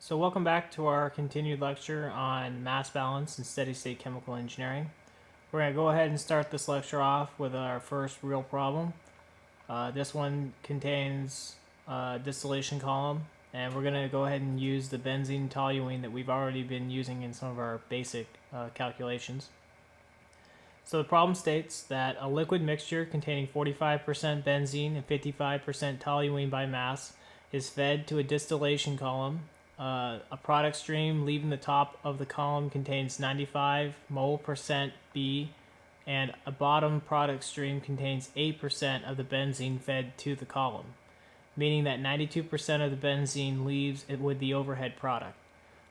So welcome back to our continued lecture on mass balance and steady-state chemical engineering. We're going to go ahead and start this lecture off with our first real problem. This one contains a distillation column, and we're going to go ahead and use the benzene toluene that we've already been using in some of our basic calculations. So the problem states that a liquid mixture containing 45% benzene and 55% toluene by mass is fed to a distillation column. A product stream leaving the top of the column contains 95 mole percent B, and a bottom product stream contains 8% of the benzene fed to the column, meaning that 92% of the benzene leaves it with the overhead product.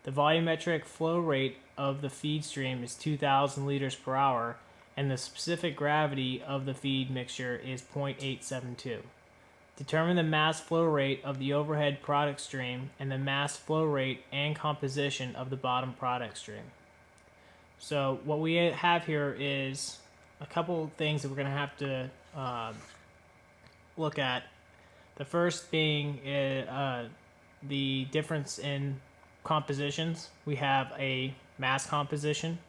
The volumetric flow rate of the feed stream is 2,000 liters per hour, and the specific gravity of the feed mixture is 0.872. Determine the mass flow rate of the overhead product stream and the mass flow rate and composition of the bottom product stream. So what we have here is a couple things that we're going to have to look at. The first being the difference in compositions. We have a mass composition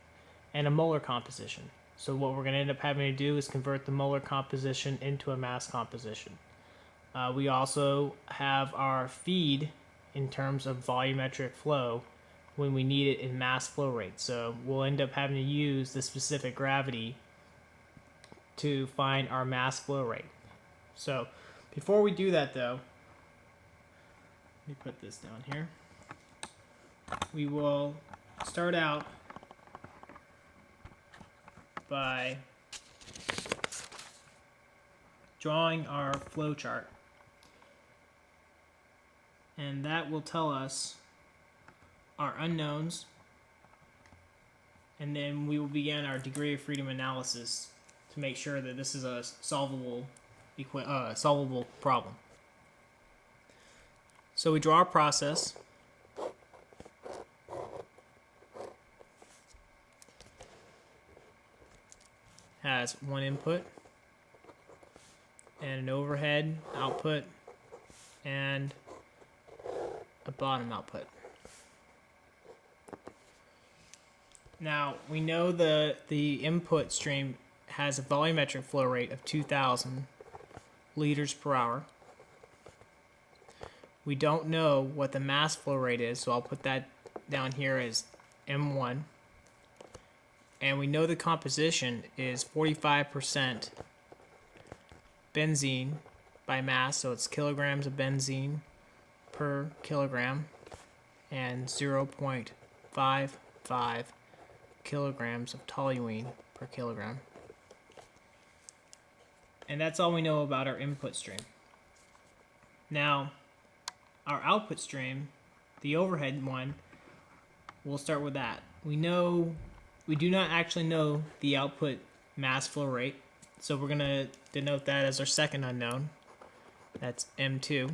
and a molar composition. So what we're going to end up having to do is convert the molar composition into a mass composition. We also have our feed in terms of volumetric flow when we need it in mass flow rate. So we'll end up having to use the specific gravity to find our mass flow rate. So before we do that though, let me put this down here. We will start out by drawing our flow chart. And that will tell us our unknowns, and then we will begin our degree of freedom analysis to make sure that this is a solvable problem. So we draw our process. Has one input and an overhead output and a bottom output. Now we know the input stream has a volumetric flow rate of 2,000 liters per hour. We don't know what the mass flow rate is, so I'll put that down here as M1. And we know the composition is 45% benzene by mass, so it's kilograms of benzene per kilogram, and 0.55 kilograms of toluene per kilogram. And that's all we know about our input stream. Now, our output stream, the overhead one, we'll start with that. We do not actually know the output mass flow rate, so we're going to denote that as our second unknown. That's M2.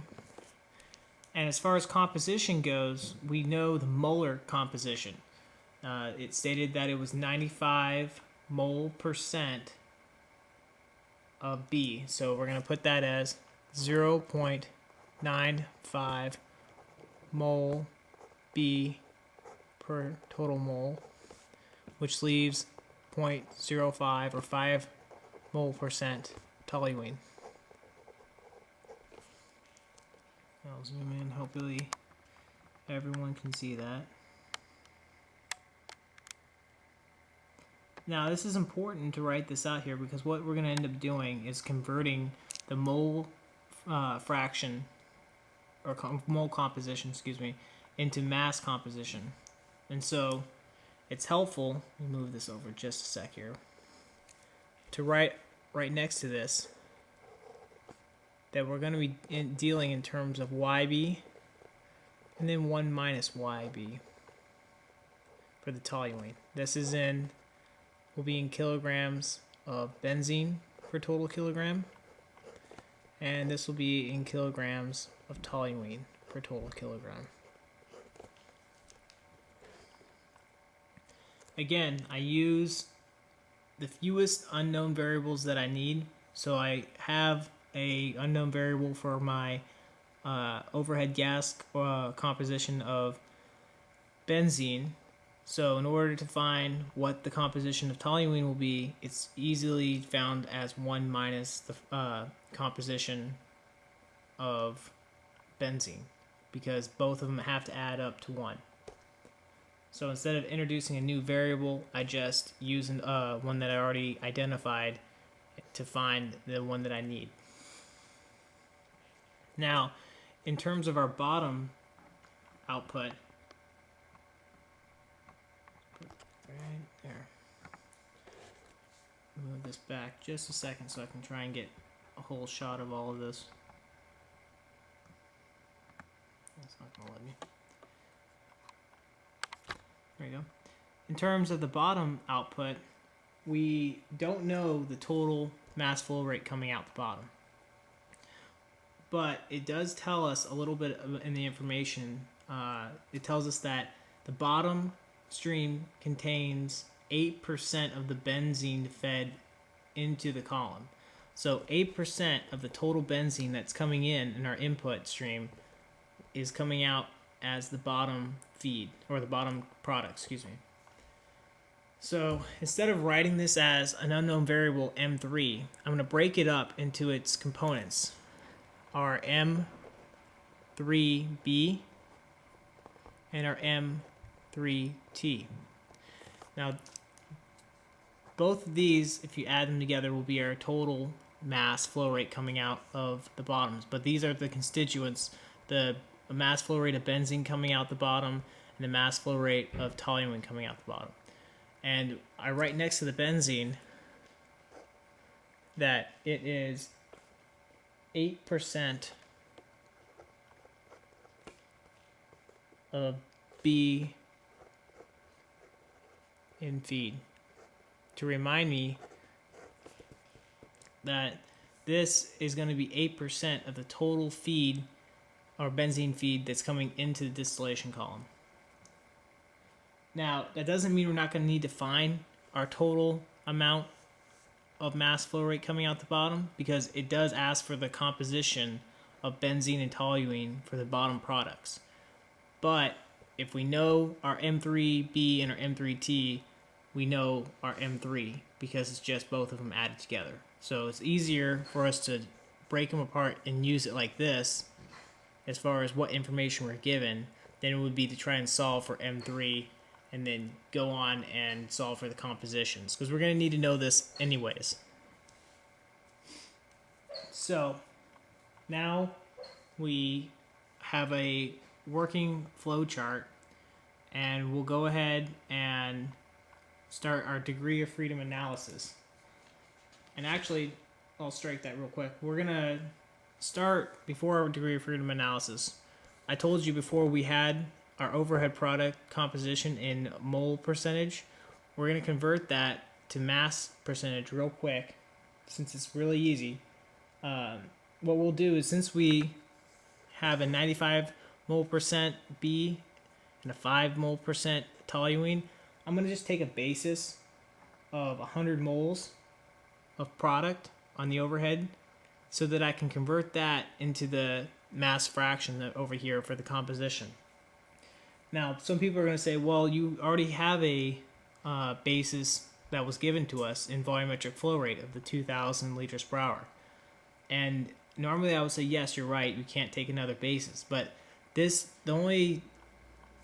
And as far as composition goes, we know the molar composition. It stated that it was 95 mole percent of B. So we're going to put that as 0.95 mole B per total mole, which leaves 0.05 or 5 mole percent toluene. I'll zoom in, hopefully everyone can see that. Now this is important to write this out here because what we're going to end up doing is converting the mole fraction, or mole composition, into mass composition. And so it's helpful, let me move this over just a sec here, to write right next to this that we're going to be dealing in terms of YB and then 1 minus YB for the toluene. This will be in kilograms of benzene per total kilogram, and this will be in kilograms of toluene per total kilogram. Again, I use the fewest unknown variables that I need, so I have a unknown variable for my overhead gas composition of benzene. So in order to find what the composition of toluene will be, it's easily found as 1 minus the composition of benzene, because both of them have to add up to 1. So instead of introducing a new variable, I just use one that I already identified to find the one that I need. Now, in terms of our bottom output, right there. Move this back just a second so I can try and get a whole shot of all of this. That's not going to let me. There you go. In terms of the bottom output, we don't know the total mass flow rate coming out the bottom. But it does tell us a little bit in the information. It tells us that the bottom stream contains 8% of the benzene fed into the column. So 8% of the total benzene that's coming in our input stream is coming out as the bottom feed, or the bottom product, excuse me. So instead of writing this as an unknown variable M3, I'm going to break it up into its components. Our M3B and our M3T. Now, both of these, if you add them together, will be our total mass flow rate coming out of the bottoms. But these are the constituents, the mass flow rate of benzene coming out the bottom and the mass flow rate of toluene coming out the bottom. And I write next to the benzene that it is 8% of B in feed, to remind me that this is going to be 8% of the total feed, or benzene feed, that's coming into the distillation column. Now, that doesn't mean we're not going to need to find our total amount of mass flow rate coming out the bottom, because it does ask for the composition of benzene and toluene for the bottom products. But if we know our M3B and our M3T, we know our M3, because it's just both of them added together. So it's easier for us to break them apart and use it like this, as far as what information we're given, than it would be to try and solve for M3 and then go on and solve for the compositions, because we're going to need to know this anyways. So now we have a working flow chart, and we'll go ahead and start our degree of freedom analysis. And actually, I'll strike that real quick. We're going to start before our degree of freedom analysis. I told you before we had our overhead product composition in mole percentage. We're going to convert that to mass percentage real quick, since it's really easy. What we'll do is, since we have a 95 mole percent B and a 5 mole percent toluene, I'm going to just take a basis of 100 moles of product on the overhead, so that I can convert that into the mass fraction over here for the composition. Now, some people are going to say, well, you already have a basis that was given to us in volumetric flow rate of the 2,000 liters per hour. And normally I would say, yes, you're right, you can't take another basis. But the only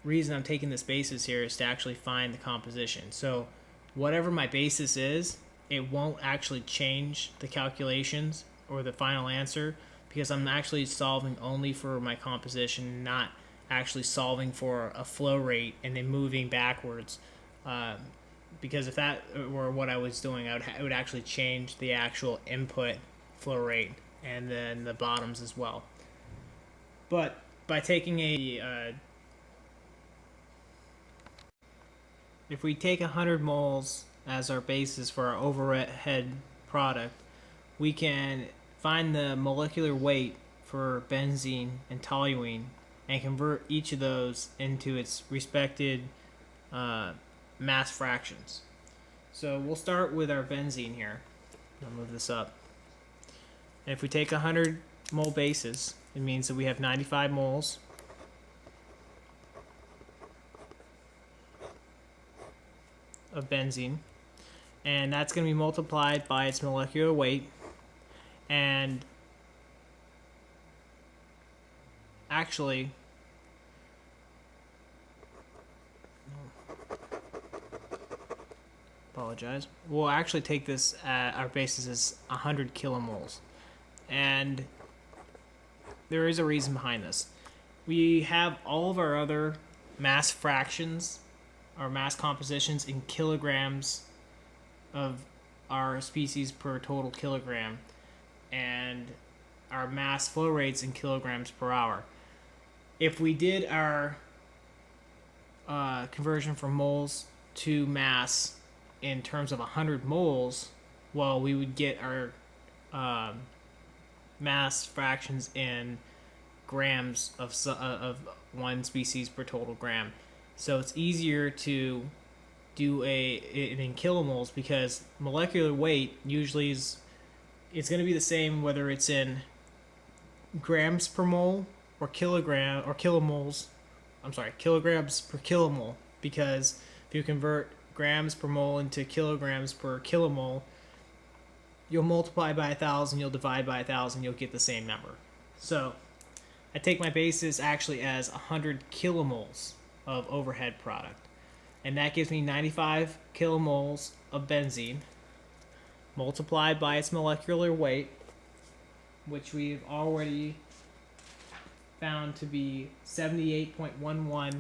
reason I'm taking this basis here is to actually find the composition. So whatever my basis is, it won't actually change the calculations or the final answer, because I'm actually solving only for my composition, not actually solving for a flow rate and then moving backwards. Because if that were what I was doing, it would actually change the actual input flow rate and then the bottoms as well. But by taking if we take 100 moles as our basis for our overhead product, we can find the molecular weight for benzene and toluene and convert each of those into its respective mass fractions. So we'll start with our benzene here. I'll move this up. And if we take 100 mole basis, it means that we have 95 moles of benzene, and that's going to be multiplied by its molecular weight. And actually, apologize, we'll actually take this at our basis as 100 kilomoles. And there is a reason behind this. We have all of our other mass fractions, our mass compositions in kilograms of our species per total kilogram, and our mass flow rates in kilograms per hour. If we did our conversion from moles to mass in terms of 100 moles, well, we would get our mass fractions in grams of one species per total gram. So it's easier to do in kilomoles, because molecular weight usually it's going to be the same whether it's in grams per mole or kilograms per kilomole, because if you convert grams per mole into kilograms per kilomole, you'll multiply by 1,000, you'll divide by 1,000, you'll get the same number. So I take my basis actually as 100 kilomoles of overhead product, and that gives me 95 kilomoles of benzene multiplied by its molecular weight, which we've already found to be 78.11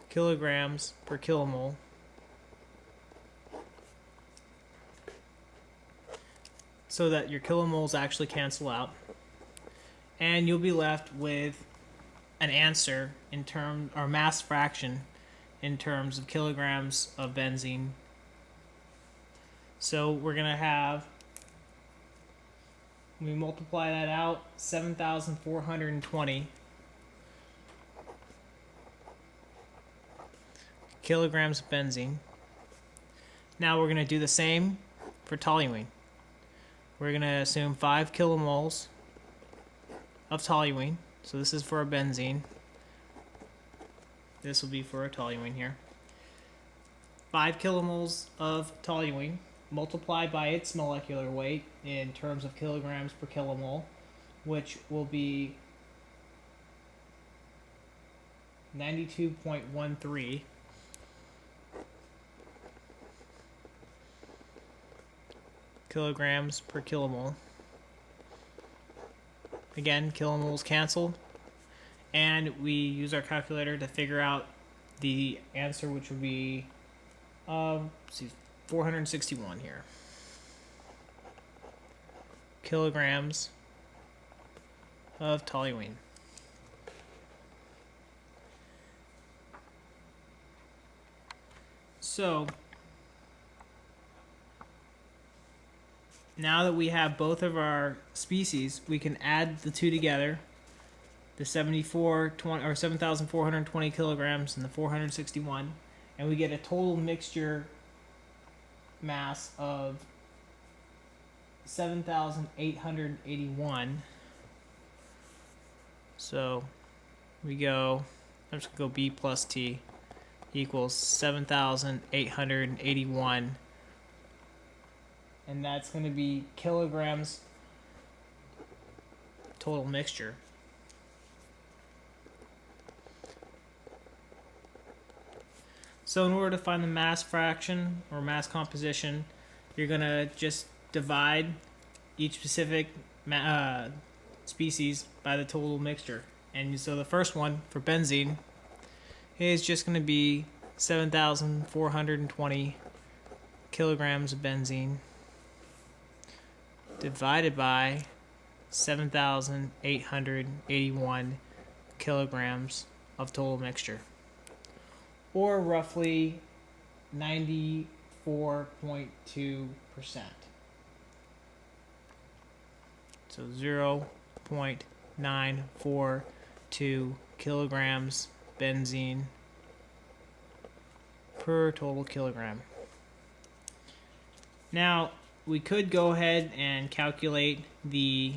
kilograms per kilomole. So that your kilomoles actually cancel out, and you'll be left with an answer in terms, or mass fraction in terms of kilograms of benzene. So we're gonna have, when we multiply that out, 7,420 kilograms of benzene. Now we're gonna do the same for toluene. We're going to assume 5 kilomoles of toluene. So this is for a benzene. This will be for a toluene here. 5 kilomoles of toluene multiplied by its molecular weight in terms of kilograms per kilomole, which will be 92.13 kilograms per kilomole. Again, kilomoles canceled, and we use our calculator to figure out the answer, which would be 461 here kilograms of toluene. So now that we have both of our species, we can add the two together, the 7,420 kilograms and the 461, and we get a total mixture mass of 7,881. So we go, I'm just going to go B plus T equals 7,881. And that's going to be kilograms total mixture. So in order to find the mass fraction or mass composition, you're going to just divide each specific species by the total mixture. And so the first one for benzene is just going to be 7,420 kilograms of benzene divided by 7,881 kilograms of total mixture, or roughly 94.2%. So 0.942 kilograms benzene per total kilogram. Now, we could go ahead and calculate the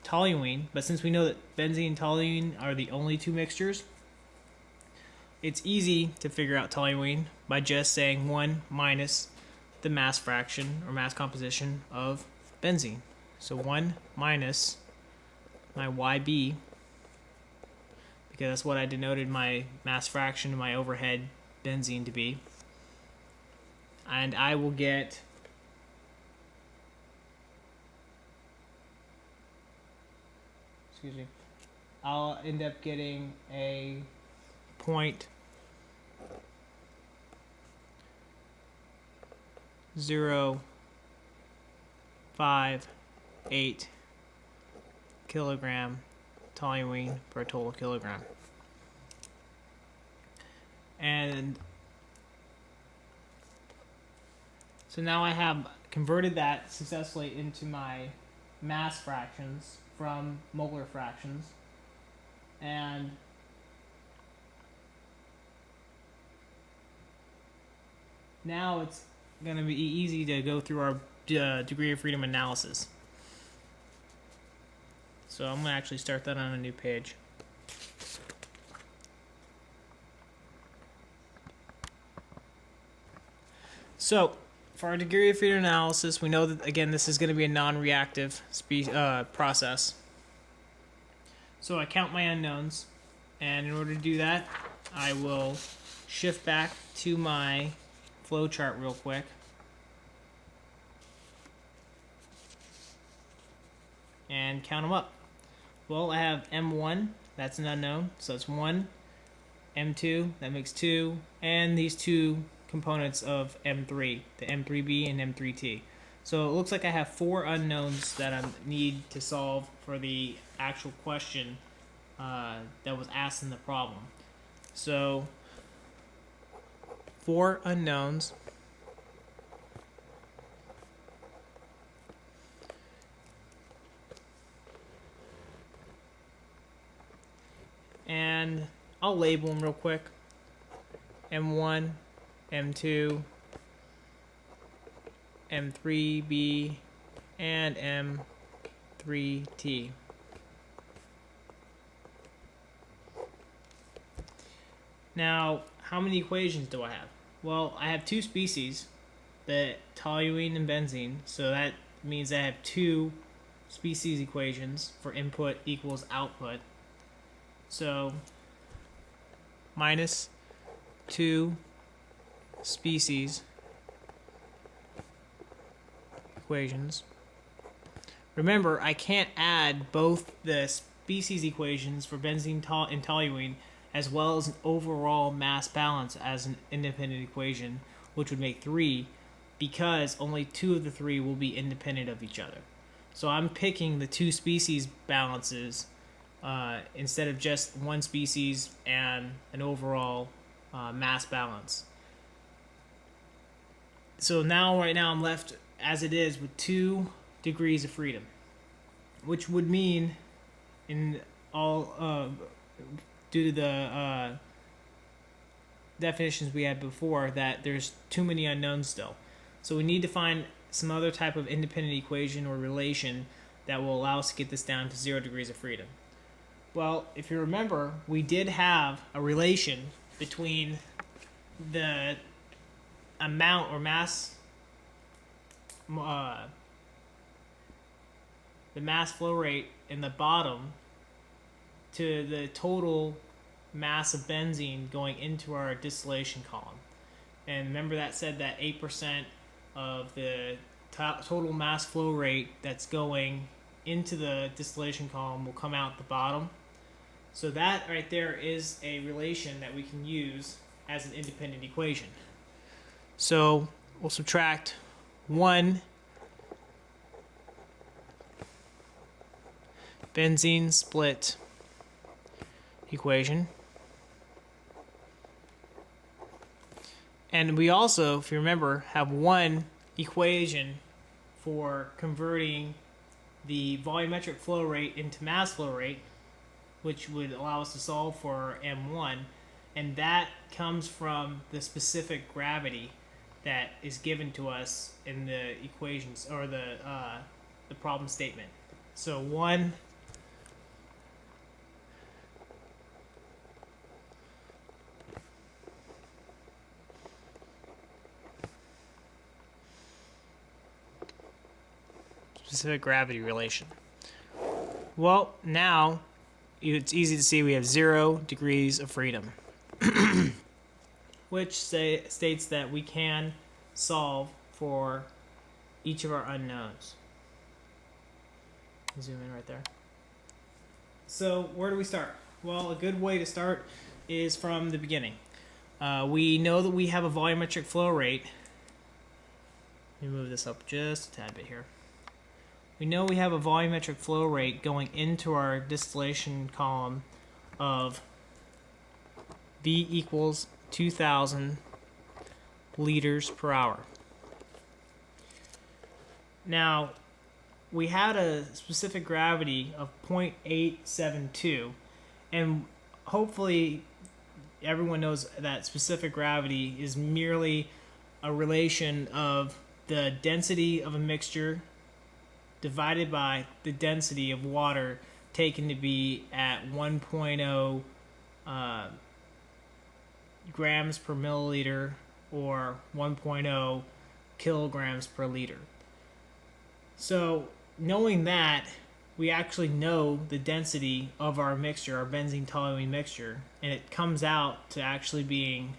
toluene, but since we know that benzene and toluene are the only two mixtures, it's easy to figure out toluene by just saying 1 minus the mass fraction or mass composition of benzene. So 1 minus my YB, because that's what I denoted my mass fraction of my overhead benzene to be. And I will get I'll end up getting a 0.058 kilogram toluene per total kilogram. And so now I have converted that successfully into my mass fractions from molar fractions, and now it's going to be easy to go through our degree of freedom analysis. So I'm going to actually start that on a new page. So for our degree of freedom analysis, we know that, again, this is going to be a non-reactive process. So I count my unknowns, and in order to do that, I will shift back to my flow chart real quick. And count them up. Well, I have M1, that's an unknown, so it's 1. M2, that makes 2, and these two components of M3, the M3B and M3T. So it looks like I have 4 unknowns that I need to solve for the actual question that was asked in the problem. So 4 unknowns. And I'll label them real quick. M1, M2, M3B, and M3T. Now, how many equations do I have? Well, I have 2 species, the toluene and benzene, so that means I have 2 species equations for input equals output. So, minus 2 species equations. Remember, I can't add both the species equations for benzene and toluene as well as an overall mass balance as an independent equation, which would make 3, because only 2 of the 3 will be independent of each other. So I'm picking the 2 species balances instead of just 1 species and an overall mass balance. So now, right now, I'm left as it is with 2 degrees of freedom, which would mean, in all due to the definitions we had before, that there's too many unknowns still. So we need to find some other type of independent equation or relation that will allow us to get this down to 0 degrees of freedom. Well, if you remember, we did have a relation between the amount or mass, the mass flow rate in the bottom to the total mass of benzene going into our distillation column. And remember that said that 8% of the total mass flow rate that's going into the distillation column will come out the bottom. So that right there is a relation that we can use as an independent equation. So we'll subtract 1 benzene split equation. And we also, if you remember, have 1 equation for converting the volumetric flow rate into mass flow rate, which would allow us to solve for M1, and that comes from the specific gravity that is given to us in the equations or the problem statement. So 1 . specific gravity relation. Well, now it's easy to see we have 0 degrees of freedom, which states that we can solve for each of our unknowns. Zoom in right there. So where do we start? Well, a good way to start is from the beginning. We know that we have a volumetric flow rate. Let me move this up just a tad bit here. We know we have a volumetric flow rate going into our distillation column of V equals 2,000 liters per hour. Now, we had a specific gravity of 0.872, and hopefully everyone knows that specific gravity is merely a relation of the density of a mixture divided by the density of water taken to be at 1.0 grams per milliliter or 1.0 kilograms per liter. So knowing that, we actually know the density of our mixture, our benzene toluene mixture, and it comes out to actually being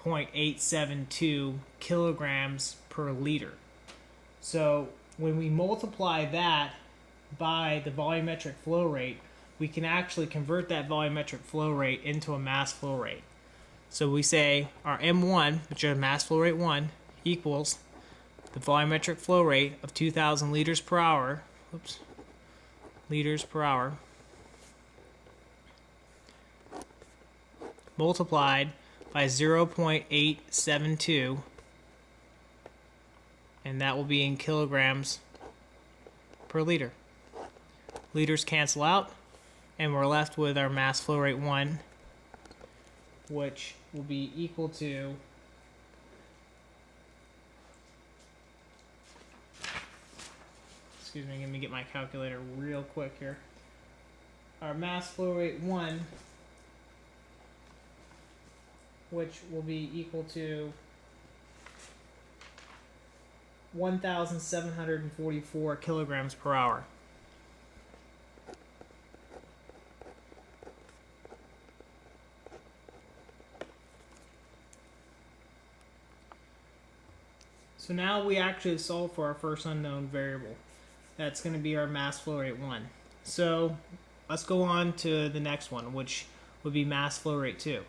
0.872 kilograms per liter. So when we multiply that by the volumetric flow rate, we can actually convert that volumetric flow rate into a mass flow rate. So we say our M1, which is mass flow rate 1, equals the volumetric flow rate of 2,000 liters per hour, liters per hour, multiplied by 0.872, and that will be in kilograms per liter. Liters cancel out, and we're left with our mass flow rate 1, which will be equal to excuse me, let me get my calculator real quick here. Our mass flow rate 1, which will be equal to 1,744 kilograms per hour. So now we actually solve for our first unknown variable. That's going to be our mass flow rate 1. So let's go on to the next one, which would be mass flow rate 2.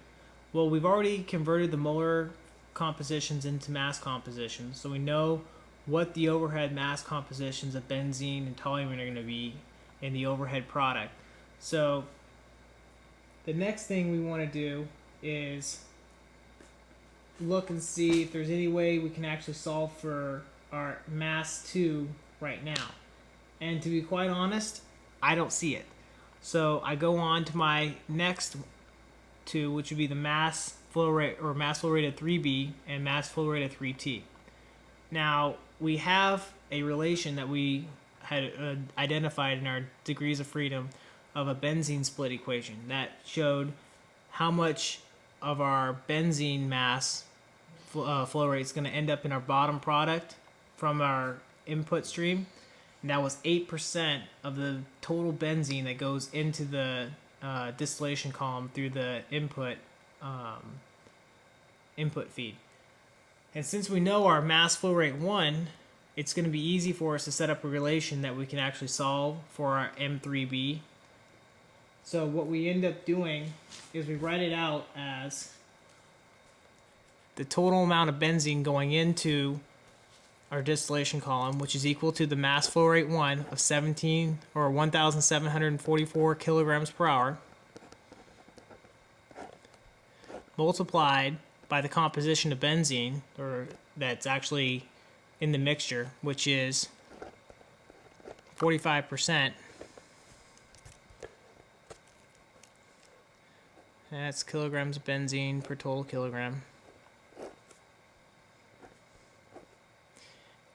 Well, we've already converted the molar compositions into mass compositions, so we know what the overhead mass compositions of benzene and toluene are going to be in the overhead product. So the next thing we want to do is look and see if there's any way we can actually solve for our mass 2 right now. And to be quite honest, I don't see it. So I go on to my next 2, which would be the mass flow rate or mass flow rate of 3B and mass flow rate of 3T. Now, we have a relation that we had identified in our degrees of freedom of a benzene split equation that showed how much of our benzene mass flow rate is going to end up in our bottom product from our input stream. And that was 8% of the total benzene that goes into the distillation column through the input feed. And since we know our mass flow rate 1, it's going to be easy for us to set up a relation that we can actually solve for our M3B. So what we end up doing is we write it out as the total amount of benzene going into our distillation column, which is equal to the mass flow rate 1 of 1,744 kilograms per hour, multiplied by the composition of benzene, or that's actually in the mixture, which is 45%. That's kilograms of benzene per total kilogram.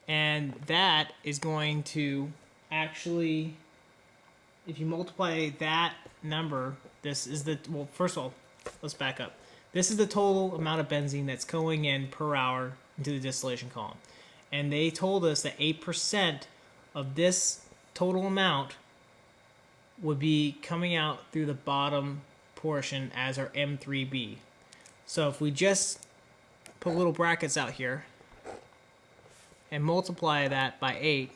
And that is going to actually, if you multiply that number, this is the, well, first of all, let's back up. This is the total amount of benzene that's going in per hour into the distillation column. And they told us that 8% of this total amount would be coming out through the bottom portion as our M3B. So if we just put little brackets out here and multiply that by 8,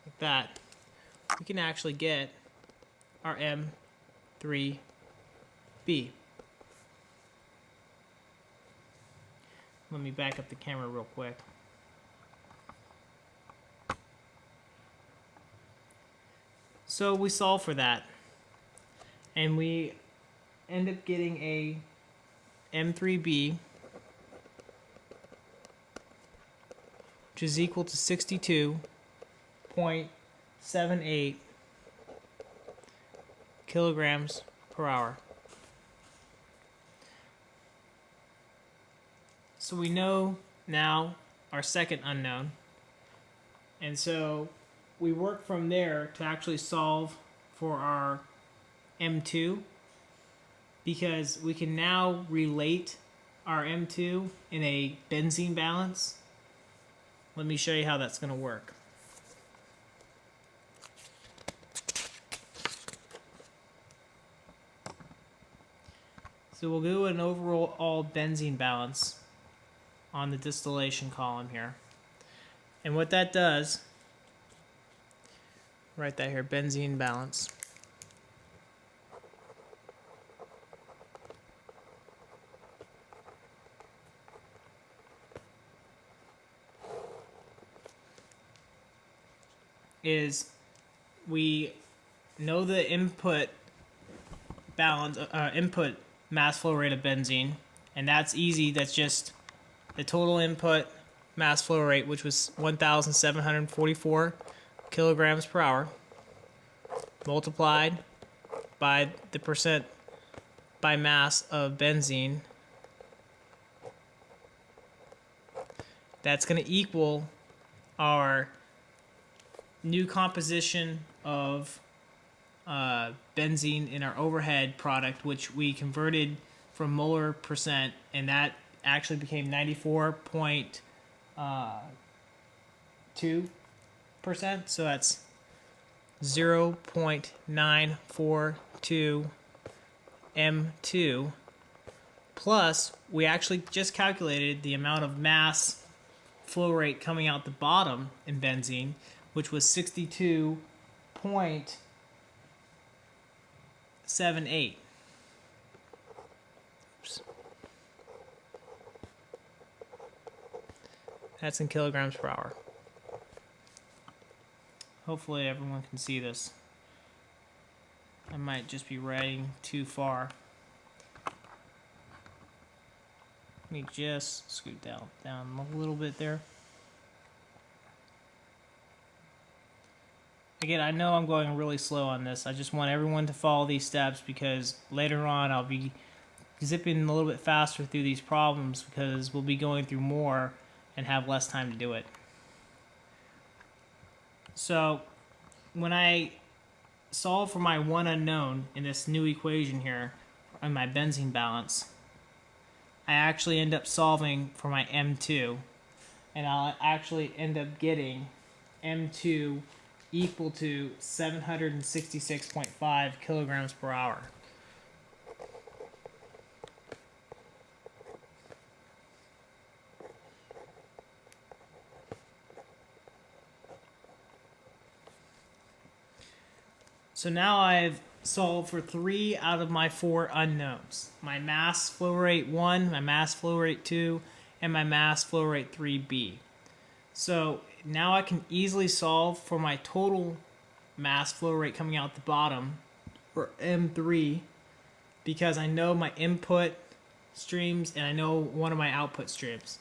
like that, we can actually get our M3B. Let me back up the camera real quick. So we solve for that, and we end up getting a M3B, which is equal to 62.78 kilograms per hour. So we know now our second unknown, and so we work from there to actually solve for our M2, because we can now relate our M2 in a benzene balance. Let me show you how that's going to work. So we'll do an overall benzene balance on the distillation column here. And what that does, write that here, benzene balance. Is we know the input balance, input mass flow rate of benzene, and that's easy. That's just the total input mass flow rate, which was 1,744 kilograms per hour, multiplied by the percent by mass of benzene. That's going to equal our new composition of benzene in our overhead product, which we converted from molar percent, and that actually became 94.2%. So that's 0.942 M2, plus we actually just calculated the amount of mass flow rate coming out the bottom in benzene, which was 62.78. Oops. That's in kilograms per hour. Hopefully everyone can see this. I might just be writing too far. Let me just scoot down a little bit there. Again, I know I'm going really slow on this. I just want everyone to follow these steps, because later on I'll be zipping a little bit faster through these problems, because we'll be going through more and have less time to do it. So when I solve for my one unknown in this new equation here on my benzene balance, I actually end up solving for my M2, and I'll actually end up getting M2 equal to 766.5 kilograms per hour. So now I've solved for 3 out of my 4 unknowns. My mass flow rate 1, my mass flow rate 2, and my mass flow rate 3B. So now I can easily solve for my total mass flow rate coming out the bottom, or M3, because I know my input streams and I know one of my output streams.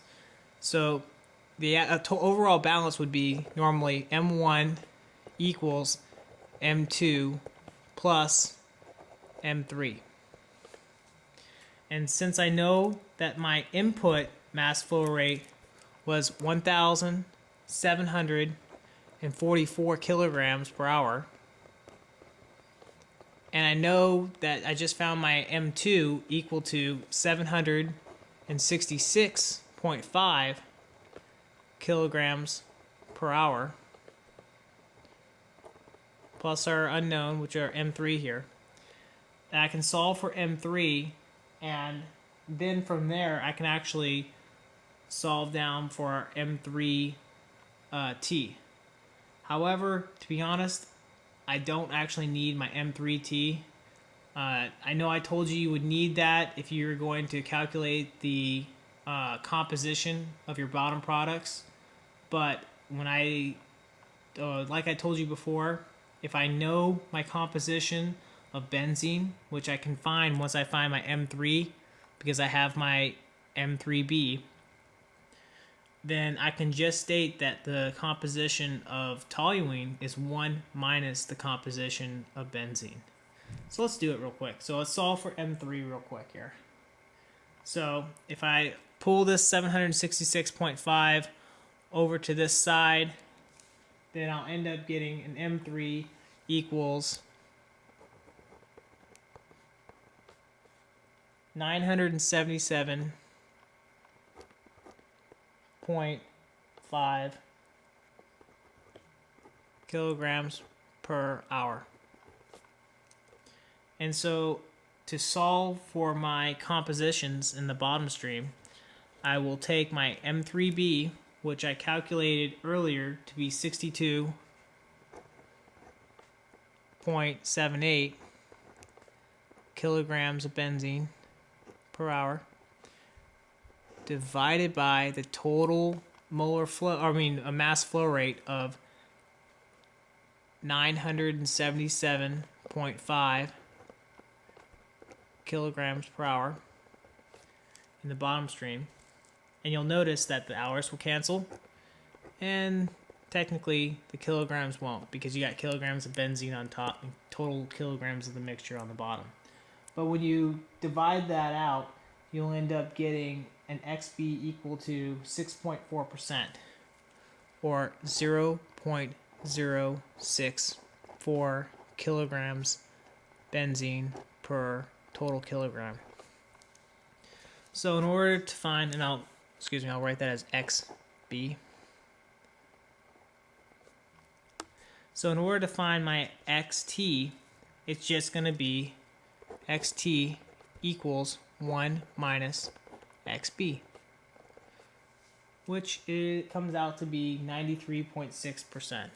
So the overall balance would be normally M1 equals M2 plus M3. And since I know that my input mass flow rate was 1,744 kilograms per hour, and I know that I just found my M2 equal to 766.5, kilograms per hour plus our unknown, which are M3 here. And I can solve for M3, and then from there I can actually solve down for our M3 T. However, to be honest, I don't actually need my M3T. I know I told you would need that if you're going to calculate the composition of your bottom products, but when like I told you before, if I know my composition of benzene, which I can find once I find my M3, because I have my M3B, then I can just state that the composition of toluene is 1 minus the composition of benzene. So let's do it real quick. So let's solve for M3 real quick here. So if I pull this 766.5 over to this side, then I'll end up getting an M3 equals 977.5 kilograms per hour. And so to solve for my compositions in the bottom stream, I will take my M3B, which I calculated earlier to be 62.78 kilograms of benzene per hour, divided by the total molar flow, a mass flow rate of 977.5 kilograms per hour in the bottom stream. And you'll notice that the hours will cancel, and technically the kilograms won't, because you got kilograms of benzene on top and total kilograms of the mixture on the bottom. But when you divide that out, you'll end up getting an XB equal to 6.4%, or 0.064 kilograms benzene per total kilogram. So in order to find, and I'll write that as XB. So in order to find my XT, it's just going to be XT equals 1 minus XB, which it comes out to be 93.6%,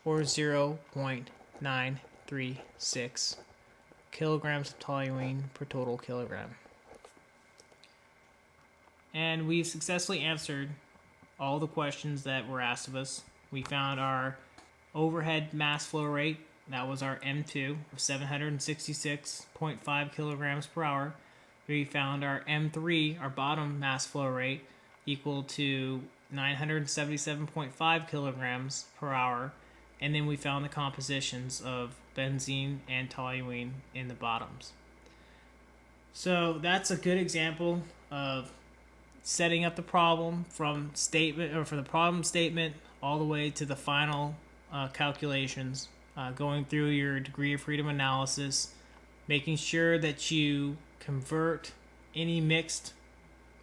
or 0.936 kilograms of toluene per total kilogram. And we've successfully answered all the questions that were asked of us. We found our overhead mass flow rate, that was our M2 of 766.5 kilograms per hour. We found our M3, our bottom mass flow rate, equal to 977.5 kilograms per hour. And then we found the compositions of benzene and toluene in the bottoms. So that's a good example of setting up the problem from the problem statement all the way to the final calculations, going through your degree of freedom analysis, making sure that you convert any mixed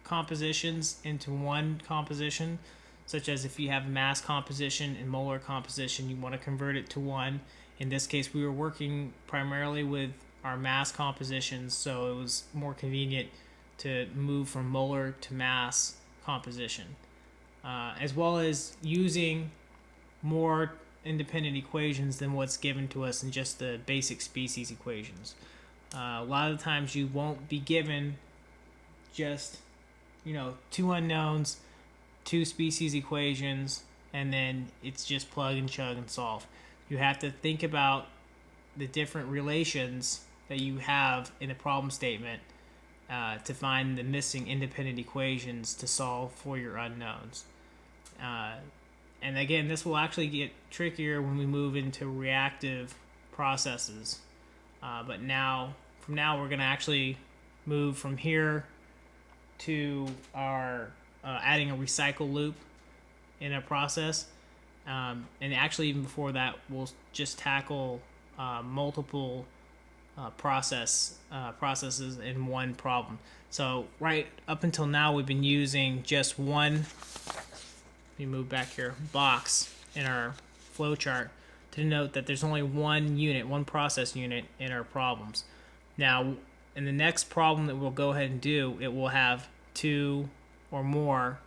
compositions into one composition, such as if you have mass composition and molar composition, you want to convert it to one. In this case, we were working primarily with our mass compositions, so it was more convenient to move from molar to mass composition, as well as using more independent equations than what's given to us in just the basic species equations. A lot of the times you won't be given just, two unknowns, two species equations, and then it's just plug and chug and solve. You have to think about the different relations that you have in a problem statement to find the missing independent equations to solve for your unknowns. And again, this will actually get trickier when we move into reactive processes. But from now, we're going to actually move from here to our adding a recycle loop in a process. And actually, even before that, we'll just tackle multiple processes in one problem. So right up until now, we've been using just one let me move back here, box in our flow chart to note that there's only one unit, one process unit in our problems. Now, in the next problem that we'll go ahead and do, it will have 2 or more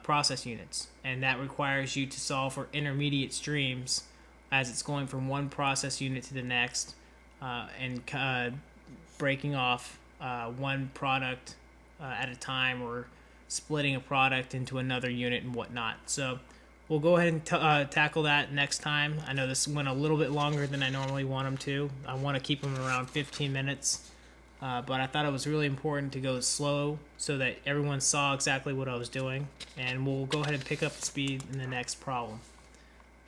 process units, and that requires you to solve for intermediate streams as it's going from one process unit to the next, and breaking off one product at a time, or splitting a product into another unit and whatnot. So we'll go ahead and tackle that next time. I know this went a little bit longer than I normally want them to. I want to keep them around 15 minutes, but I thought it was really important to go slow so that everyone saw exactly what I was doing, and we'll go ahead and pick up the speed in the next problem.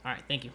All right, thank you.